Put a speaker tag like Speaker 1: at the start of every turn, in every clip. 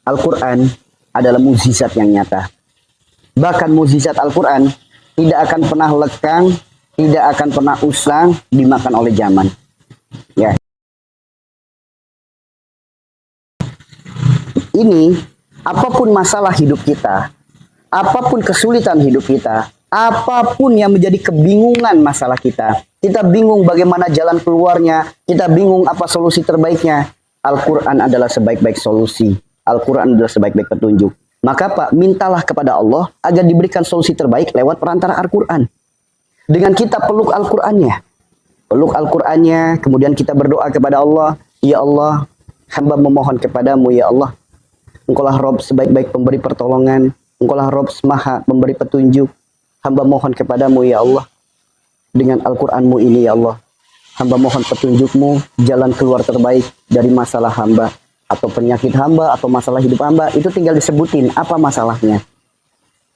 Speaker 1: Al-Quran adalah mukjizat yang nyata. Bahkan mukjizat Al-Quran tidak akan pernah lekang, tidak akan pernah usang dimakan oleh zaman. Ya. Ini apapun masalah hidup kita, apapun kesulitan hidup kita, apapun yang menjadi kebingungan masalah kita bingung bagaimana jalan keluarnya, kita bingung apa solusi terbaiknya, Al-Quran adalah sebaik-baik solusi. Al-Quran adalah sebaik-baik petunjuk. Maka Pak, mintalah kepada Allah agar diberikan solusi terbaik lewat perantara Al-Quran. Dengan kita peluk Al-Qurannya. Peluk Al-Qurannya, kemudian kita berdoa kepada Allah. Ya Allah, hamba memohon kepadamu ya Allah. Engkaulah Rob sebaik-baik pemberi pertolongan. Engkaulah Rob semaha pemberi petunjuk. Hamba mohon kepadamu ya Allah. Dengan Al-Quranmu ini ya Allah. Hamba mohon petunjukmu, jalan keluar terbaik dari masalah hamba. Atau penyakit hamba, atau masalah hidup hamba. Itu tinggal disebutin apa masalahnya.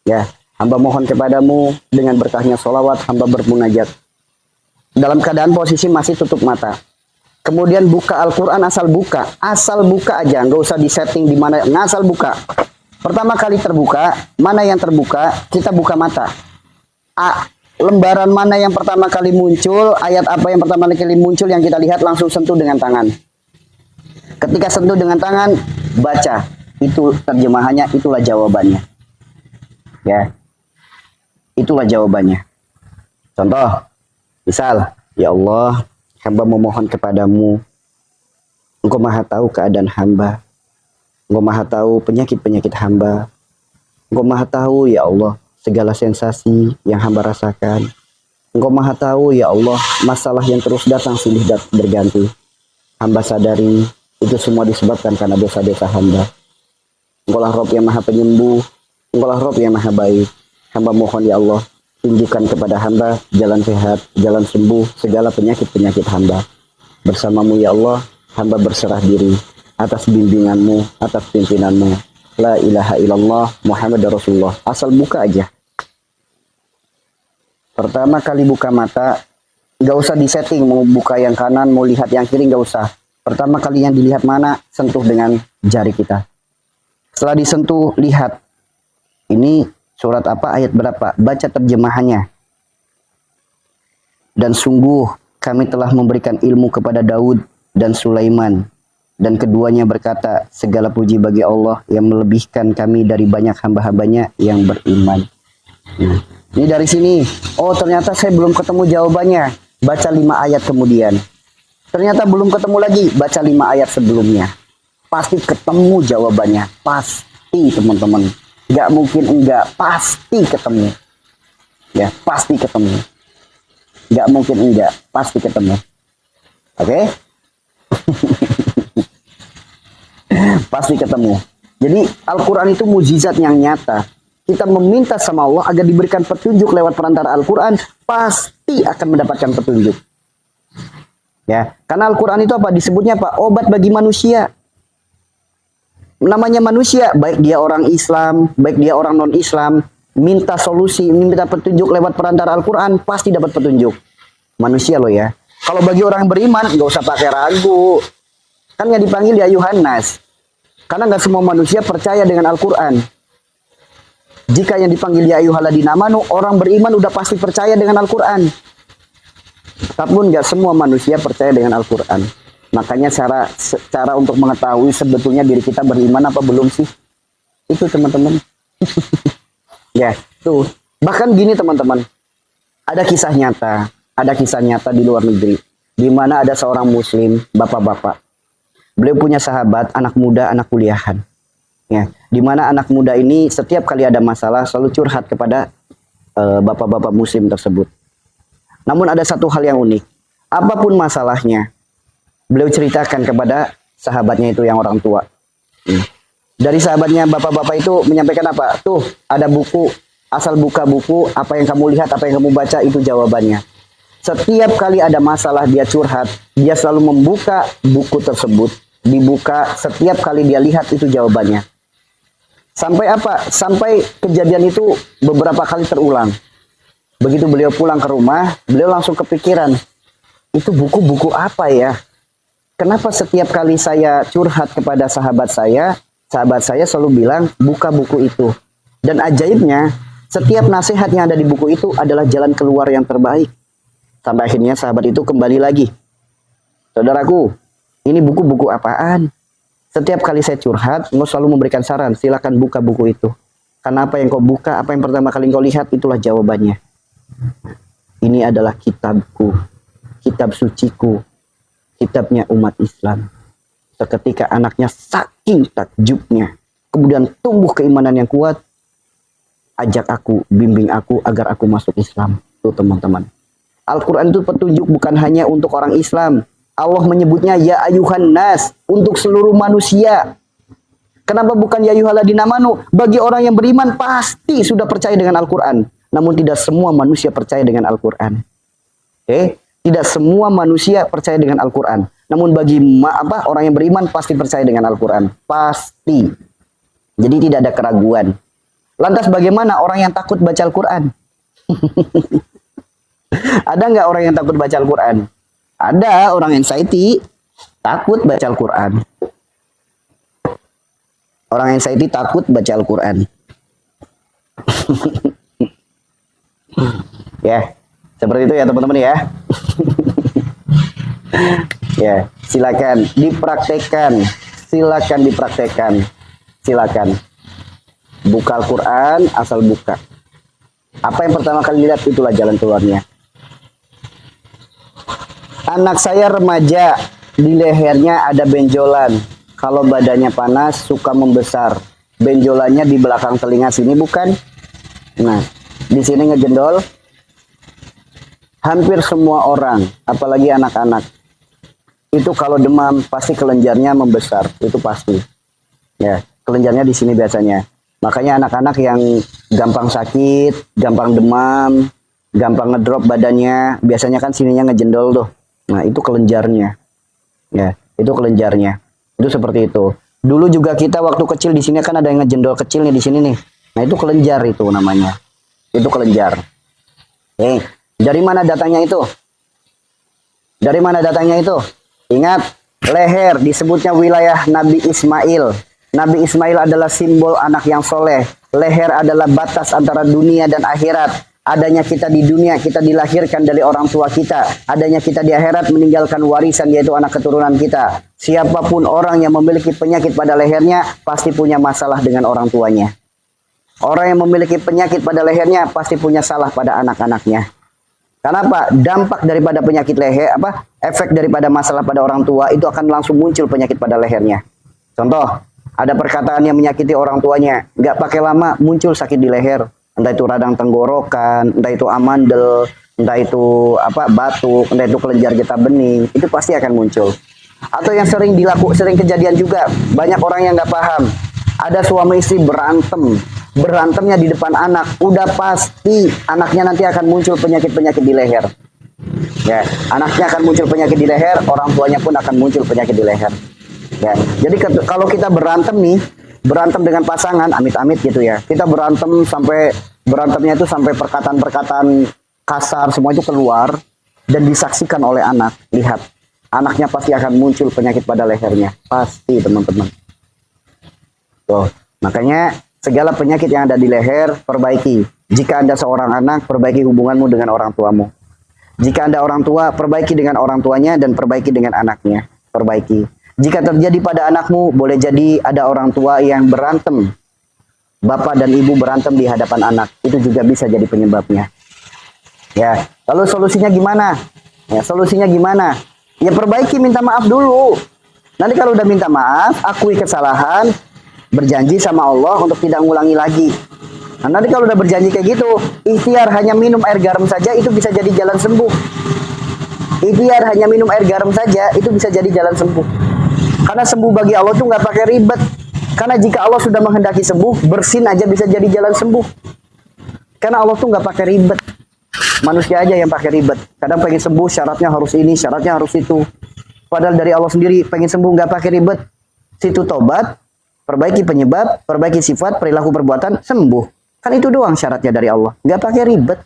Speaker 1: Ya, hamba mohon kepadamu dengan berkahnya sholawat, hamba bermunajat. Dalam keadaan posisi masih tutup mata. Kemudian buka Al-Quran, asal buka aja, nggak usah disetting di mana, ngasal buka. Pertama kali terbuka, mana yang terbuka, kita buka mata. Lembaran mana yang pertama kali muncul, ayat apa yang pertama kali muncul yang kita lihat, langsung sentuh dengan tangan. Ketika sentuh dengan tangan, baca. Itu terjemahannya, itulah jawabannya. Ya, itulah jawabannya. Contoh, misal, ya Allah, hamba memohon kepadamu, Engkau maha tahu keadaan hamba, Engkau maha tahu penyakit-penyakit hamba, Engkau maha tahu ya Allah segala sensasi yang hamba rasakan, Engkau maha tahu ya Allah masalah yang terus datang silih berganti. Hamba sadari itu semua disebabkan karena dosa-dosa hamba. Engkaulah Rob yang maha penyembuh, Engkaulah Rob yang maha baik. Hamba mohon ya Allah, tunjukkan kepada hamba jalan sehat, jalan sembuh segala penyakit-penyakit hamba. Bersamamu ya Allah, hamba berserah diri atas bimbinganmu, atas pimpinanmu. La ilaha illallah Muhammad Rasulullah. Asal buka aja. Pertama kali buka mata, nggak usah disetting, mau buka yang kanan, mau lihat yang kiri, nggak usah. Pertama kali yang dilihat mana, sentuh dengan jari kita. Setelah disentuh, lihat. Ini surat apa, ayat berapa, baca terjemahannya. Dan sungguh kami telah memberikan ilmu kepada Daud dan Sulaiman. Dan keduanya berkata, segala puji bagi Allah yang melebihkan kami dari banyak hamba-hambanya yang beriman. Nah, ini dari sini. Oh, ternyata saya belum ketemu jawabannya. Baca 5 ayat kemudian. Ternyata belum ketemu lagi. Baca 5 ayat sebelumnya. Pasti ketemu jawabannya. Pasti, teman-teman. Gak mungkin enggak. Pasti ketemu. Ya, pasti ketemu. Gak mungkin enggak. Pasti ketemu. Oke? Pasti ketemu. Jadi Al-Quran itu mukjizat yang nyata. Kita meminta sama Allah agar diberikan petunjuk lewat perantara Al-Quran, pasti akan mendapatkan petunjuk. Ya, karena Al-Quran itu apa? Disebutnya apa? Obat bagi manusia. Namanya manusia, baik dia orang Islam, baik dia orang non-Islam, minta solusi, minta petunjuk lewat perantara Al-Quran, pasti dapat petunjuk. Manusia loh ya. Kalau bagi orang beriman, nggak usah pakai ragu. Kan yang dipanggil ya Yuhannas. Karena nggak semua manusia percaya dengan Al-Quran. Jika yang dipanggil ya ayyuhalladzina amanu, orang beriman udah pasti percaya dengan Al-Quran. Tapi nggak semua manusia percaya dengan Al-Quran. Makanya cara untuk mengetahui sebetulnya diri kita beriman apa belum sih? Itu teman-teman. Ya, tuh. Bahkan gini teman-teman. Ada kisah nyata di luar negeri. Di mana ada seorang muslim, bapak-bapak. Beliau punya sahabat, anak muda, anak kuliahan. Ya, di mana anak muda ini setiap kali ada masalah selalu curhat kepada bapak-bapak muslim tersebut. Namun ada satu hal yang unik. Apapun masalahnya, beliau ceritakan kepada sahabatnya itu yang orang tua. Dari sahabatnya bapak-bapak itu menyampaikan apa? Tuh, ada buku, asal buka buku, apa yang kamu lihat, apa yang kamu baca, itu jawabannya. Setiap kali ada masalah dia curhat, dia selalu membuka buku tersebut. Dibuka, setiap kali dia lihat itu jawabannya. Sampai apa? Sampai kejadian itu beberapa kali terulang. Begitu beliau pulang ke rumah, beliau langsung kepikiran, itu buku-buku apa ya? Kenapa setiap kali saya curhat kepada sahabat saya, sahabat saya selalu bilang, buka buku itu. Dan ajaibnya, setiap nasihat yang ada di buku itu adalah jalan keluar yang terbaik. Sampai akhirnya sahabat itu kembali lagi. Saudaraku, ini buku-buku apaan? Setiap kali saya curhat, engkau selalu memberikan saran, silakan buka buku itu. Karena apa yang kau buka, apa yang pertama kali kau lihat, itulah jawabannya. Ini adalah kitabku, kitab suciku, kitabnya umat Islam. Seketika anaknya saking takjubnya, kemudian tumbuh keimanan yang kuat, ajak aku, bimbing aku agar aku masuk Islam. Tuh teman-teman. Al-Quran itu petunjuk bukan hanya untuk orang Islam. Allah menyebutnya ya ayuhan nas, untuk seluruh manusia. Kenapa bukan ya ayyuhalladzina amanu? Bagi orang yang beriman pasti sudah percaya dengan Al-Quran. Namun tidak semua manusia percaya dengan Al-Quran. Tidak semua manusia percaya dengan Al-Quran. Namun bagi orang yang beriman pasti percaya dengan Al-Quran. Pasti. Jadi tidak ada keraguan. Lantas bagaimana orang yang takut baca Al-Quran? Ada nggak orang yang takut baca Al-Quran? Ada orang anxiety takut baca Al-Quran. Orang anxiety takut baca Al-Quran. Ya, seperti itu ya teman-teman ya. Ya, silakan dipraktekkan. Silakan dipraktekkan. Silakan. Buka Al-Quran, asal buka. Apa yang pertama kali lihat, itulah jalan keluarnya. Anak saya remaja, di lehernya ada benjolan. Kalau badannya panas, suka membesar. Benjolannya di belakang telinga sini bukan? Nah, di sini ngejendol. Hampir semua orang, apalagi anak-anak, itu kalau demam pasti kelenjarnya membesar, itu pasti. Ya, kelenjarnya di sini biasanya. Makanya anak-anak yang gampang sakit, gampang demam, gampang ngedrop badannya, biasanya kan sininya ngejendol tuh. Nah, itu kelenjarnya. Ya, itu kelenjarnya. Itu seperti itu. Dulu juga kita waktu kecil di sini kan ada yang ngejendol kecil nih di sini nih. Nah, itu kelenjar itu namanya. Itu kelenjar. Dari mana datangnya itu? Dari mana datangnya itu? Ingat, leher disebutnya wilayah Nabi Ismail. Nabi Ismail adalah simbol anak yang soleh. Leher adalah batas antara dunia dan akhirat. Adanya kita di dunia, kita dilahirkan dari orang tua kita. Adanya kita di akhirat meninggalkan warisan, yaitu anak keturunan kita. Siapapun orang yang memiliki penyakit pada lehernya, pasti punya masalah dengan orang tuanya. Orang yang memiliki penyakit pada lehernya, pasti punya salah pada anak-anaknya. Kenapa? Dampak daripada penyakit leher, efek daripada masalah pada orang tua, itu akan langsung muncul penyakit pada lehernya. Contoh, ada perkataan yang menyakiti orang tuanya, nggak pakai lama muncul sakit di leher. Entah itu radang tenggorokan, entah itu amandel, entah itu batuk, entah itu kelenjar getah bening, itu pasti akan muncul. Atau yang sering kejadian juga, banyak orang yang nggak paham. Ada suami istri berantemnya di depan anak, udah pasti anaknya nanti akan muncul penyakit-penyakit di leher. Ya, anaknya akan muncul penyakit di leher, orang tuanya pun akan muncul penyakit di leher. Ya, jadi kalau kita berantem dengan pasangan, amit-amit gitu ya. Kita berantemnya itu sampai perkataan-perkataan kasar, semua itu keluar dan disaksikan oleh anak. Lihat, anaknya pasti akan muncul penyakit pada lehernya. Pasti, teman-teman. Tuh, makanya segala penyakit yang ada di leher, perbaiki. Jika Anda seorang anak, perbaiki hubunganmu dengan orang tuamu. Jika Anda orang tua, perbaiki dengan orang tuanya dan perbaiki dengan anaknya. Perbaiki. Jika terjadi pada anakmu, boleh jadi ada orang tua yang berantem. Bapak dan ibu berantem di hadapan anak. Itu juga bisa jadi penyebabnya. Ya, lalu solusinya gimana? Ya, solusinya gimana? Ya perbaiki, minta maaf dulu. Nanti kalau udah minta maaf, akui kesalahan, berjanji sama Allah untuk tidak ngulangi lagi. Nah, nanti kalau udah berjanji kayak gitu, ikhtiar hanya minum air garam saja, itu bisa jadi jalan sembuh. Ikhtiar hanya minum air garam saja, itu bisa jadi jalan sembuh. Karena sembuh bagi Allah tuh nggak pakai ribet. Karena jika Allah sudah menghendaki sembuh, bersin aja bisa jadi jalan sembuh. Karena Allah tuh nggak pakai ribet. Manusia aja yang pakai ribet. Kadang pengen sembuh, syaratnya harus ini, syaratnya harus itu. Padahal dari Allah sendiri pengen sembuh nggak pakai ribet. Situ tobat, perbaiki penyebab, perbaiki sifat, perilaku perbuatan, sembuh. Kan itu doang syaratnya dari Allah. Nggak pakai ribet.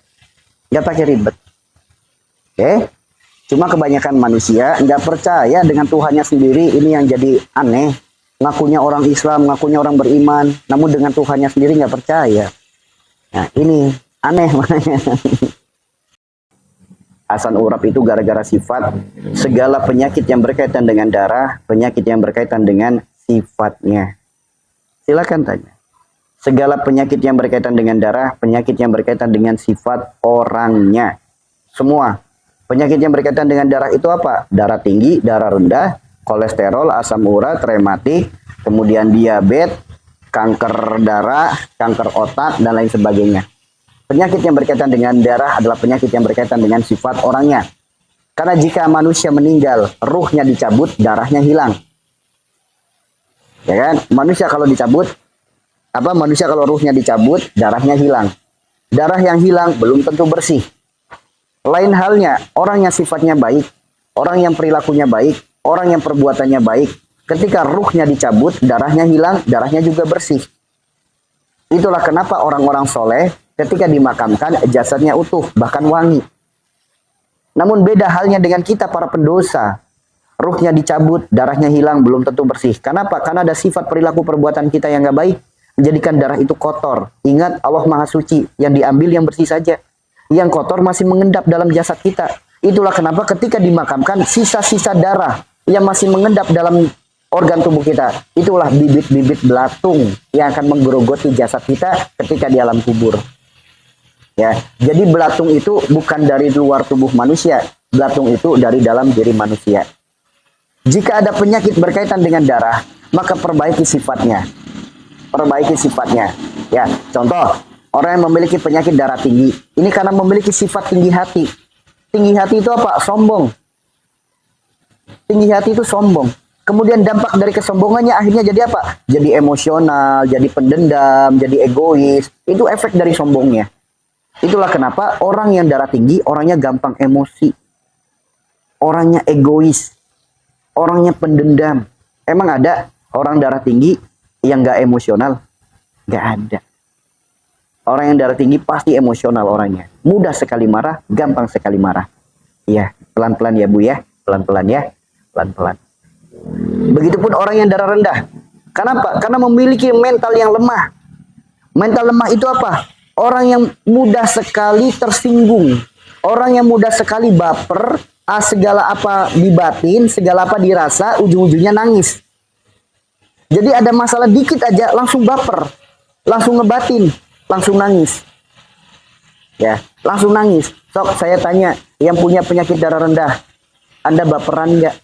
Speaker 1: Nggak pakai ribet. Oke? Cuma kebanyakan manusia nggak percaya dengan Tuhannya sendiri, ini yang jadi aneh. ngakunya orang Islam, ngakunya orang beriman, namun dengan Tuhannya sendiri nggak percaya. Nah, ini aneh makanya. Asam urat itu gara-gara sifat. Segala penyakit yang berkaitan dengan darah, penyakit yang berkaitan dengan sifatnya. Silakan tanya. Segala penyakit yang berkaitan dengan darah, penyakit yang berkaitan dengan sifat orangnya. Semua. Penyakit yang berkaitan dengan darah itu apa? Darah tinggi, darah rendah, kolesterol, asam urat, rematik, kemudian diabetes, kanker darah, kanker otak, dan lain sebagainya. Penyakit yang berkaitan dengan darah adalah penyakit yang berkaitan dengan sifat orangnya. Karena jika manusia meninggal, ruhnya dicabut, darahnya hilang. Ya kan? Manusia kalau ruhnya dicabut, darahnya hilang. Darah yang hilang belum tentu bersih. Lain halnya, orang yang sifatnya baik, orang yang perilakunya baik, orang yang perbuatannya baik, ketika ruhnya dicabut, darahnya hilang, darahnya juga bersih. Itulah kenapa orang-orang soleh ketika dimakamkan jasadnya utuh, bahkan wangi. Namun beda halnya dengan kita para pendosa. Ruhnya dicabut, darahnya hilang, belum tentu bersih. Kenapa? Karena ada sifat perilaku perbuatan kita yang gak baik, menjadikan darah itu kotor. Ingat, Allah Maha Suci, yang diambil yang bersih saja. Yang kotor masih mengendap dalam jasad kita. Itulah kenapa ketika dimakamkan, sisa-sisa darah yang masih mengendap dalam organ tubuh kita, itulah bibit-bibit belatung yang akan menggerogoti jasad kita ketika di alam kubur. Ya, jadi belatung itu bukan dari luar tubuh manusia, belatung itu dari dalam diri manusia. Jika ada penyakit berkaitan dengan darah, maka perbaiki sifatnya. Perbaiki sifatnya. Ya, contoh, orang yang memiliki penyakit darah tinggi, ini karena memiliki sifat tinggi hati. Tinggi hati itu apa? Sombong. Tinggi hati itu sombong. Kemudian dampak dari kesombongannya akhirnya jadi apa? Jadi emosional, jadi pendendam, jadi egois. Itu efek dari sombongnya. Itulah kenapa orang yang darah tinggi, orangnya gampang emosi. Orangnya egois. Orangnya pendendam. Emang ada orang darah tinggi yang gak emosional? Gak ada. Orang yang darah tinggi pasti emosional orangnya. Mudah sekali marah, gampang sekali marah. Iya, pelan-pelan ya Bu ya. Pelan-pelan ya. Pelan-pelan. Begitupun orang yang darah rendah. Kenapa? Karena memiliki mental yang lemah. Mental lemah itu apa? Orang yang mudah sekali tersinggung. Orang yang mudah sekali baper. Segala apa dibatin, segala apa dirasa, ujung-ujungnya nangis. Jadi ada masalah dikit aja langsung baper. Langsung ngebatin. Langsung nangis. Ya, langsung nangis. Sok saya tanya, yang punya penyakit darah rendah, Anda baperan nggak?